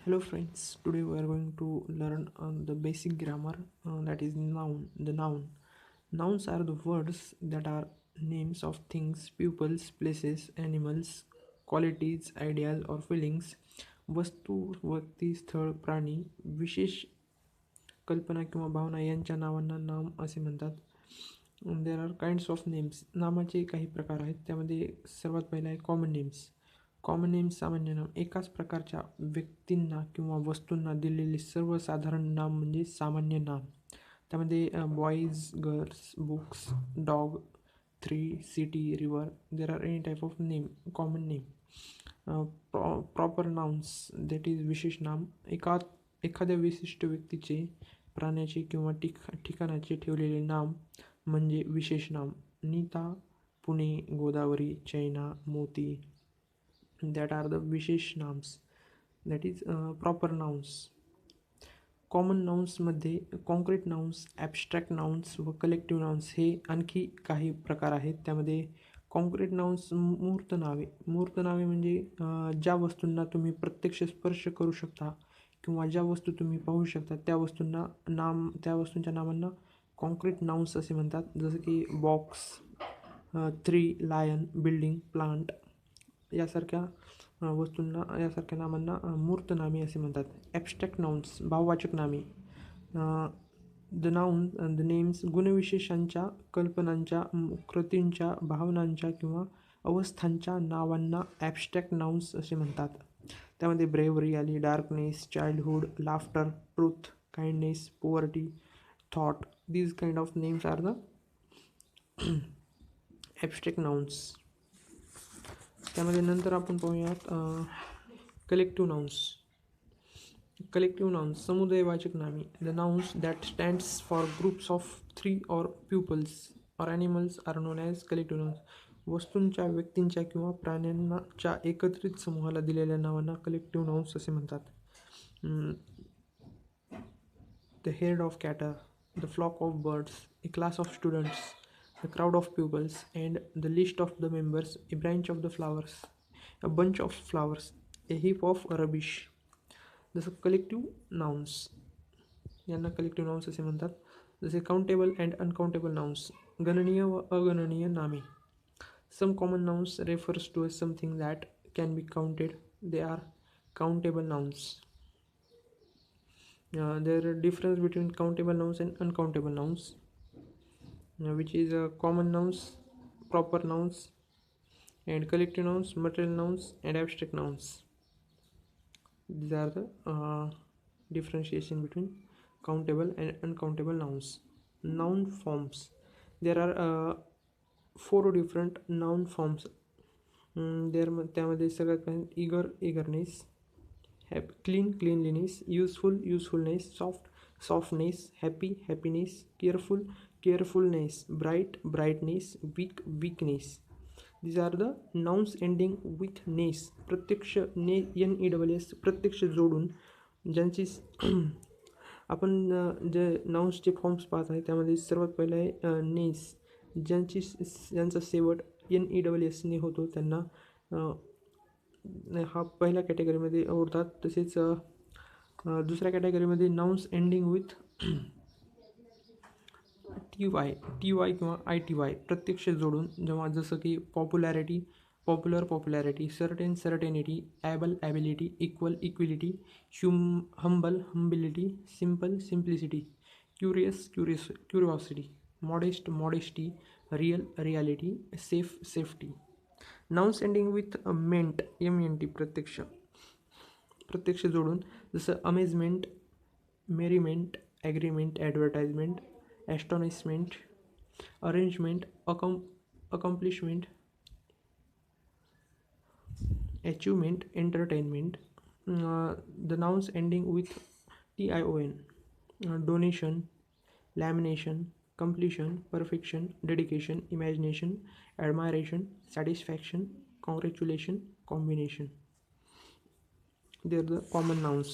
Hello friends, today we are going to learn the basic grammar that is noun. The noun. Nouns are the words that are names of things, peoples, places, animals, qualities, ideas or feelings, वस्तू, व्यक्ती, स्थळ, प्राणी, विशेष कल्पना किंवा भावना यांच्या नावांना नाम असे म्हणतात. There are kinds of names. नामाचे काही प्रकार आहेत. त्यामध्ये सर्वात पहिला आहे कॉमन नेम्स. कॉमन नेम्स सामान्य नाम. एकाच प्रकारच्या व्यक्तींना किंवा वस्तूंना दिलेले सर्वसाधारण नाम म्हणजे सामान्य नाम. त्यामध्ये boys, girls, books, dog, tree, city, river, there are any type of name, common name. Proper nouns that is विशेष नाम. एखाद्या विशिष्ट व्यक्तीचे, प्राण्याचे किंवा ठिकाणाचे ठेवलेले नाम म्हणजे विशेष नाम. नीता, पुणे, गोदावरी, चैना, मोती, दॅट आर द विशेष नाम्स, that is proper nouns. Common नाउन्समध्ये कॉन्क्रीट नाउन्स, ॲबस्ट्रॅक्ट नाउन्स व कलेक्टिव्ह नाउन्स हे आणखी काही प्रकार आहेत. त्यामध्ये कॉन्क्रीट नाउन्स मूर्त नावे. मूर्त नावे म्हणजे ज्या वस्तूंना तुम्ही प्रत्यक्ष स्पर्श करू शकता किंवा ज्या वस्तू तुम्ही पाहू शकता त्या वस्तूंच्या नावांना कॉन्क्रीट नाउन्स असे म्हणतात. जसं की box, tree, lion, building, plant यासारख्या यासारख्या नामांना मूर्त नामे असे म्हणतात. ॲबस्ट्रॅक्ट नाउन्स, भाववाचक नामे. द नेम्स गुणविशेषांच्या, कल्पनांच्या, कृतींच्या, भावनांच्या किंवा अवस्थांच्या नावांना ॲबस्ट्रॅक्ट नाउन्स असे म्हणतात. त्यामध्ये ब्रेव्हरी आली, darkness, childhood, laughter, truth, kindness, poverty, thought. These kind of names are the abstract nouns. त्यामध्ये नंतर आपण पाहूयात कलेक्टिव्ह नाउन्स. कलेक्टिव्ह नाउन्स समुदायवाचक नामे. The nouns that stands for groups of 3 or pupils or animals are known as collective nouns. वस्तूंच्या, व्यक्तींच्या किंवा प्राण्यांच्या एकत्रित समूहाला दिलेल्या नावांना कलेक्टिव्ह नाउन्स असे म्हणतात. The head of cattle, the flock of birds, a class of students, the crowd of pupils, and the list of the members, a branch of the flowers, a bunch of flowers, a heap of rubbish. जसं collective nouns, यांना collective nouns असे म्हणतात. जसे countable and uncountable nouns, गणनीय व अगणनीय नामे. Some common nouns refers to something that can be counted, they are countable nouns. There are difference between countable nouns and uncountable nouns, which is common nouns, proper nouns, and collective nouns, material nouns, and abstract nouns. These are the differentiation between countable and uncountable nouns. Noun forms. There are 4 different noun forms. त्यामध्ये सगळ्यात पहिले eagerness, cleanliness, usefulness, softness, happiness, carefulness, brightness, weakness. These are the nouns ending with ness. प्रत्यक्ष NESS प्रत्यक्ष जोडून ज्यांची आपण जे नाउन्सचे forms पाहत आहे त्यामध्ये सर्वात पहिलं आहे नेस. ज्यांचा शेवट NESS ने होतो त्यांना हा पहिल्या कॅटेगरीमध्ये ओढतात. तसेच दुसऱ्या कॅटेगरीमध्ये नाउन्स एंडिंग विथ TY किंवा ITY प्रत्यक्ष जोडून जेव्हा, जसं की popular, certainty, ability, equality, humility, simplicity, curiosity, modesty, reality, safety. Nouns ending with ment MENT प्रत्यक्ष जोडून जसं amazement, merriment, agreement, advertisement, astonishment, arrangement, accomplishment, achievement, entertainment. The nouns ending with TION, donation, lamination, completion, perfection, dedication, imagination, admiration, satisfaction, congratulation, combination. They are the common nouns.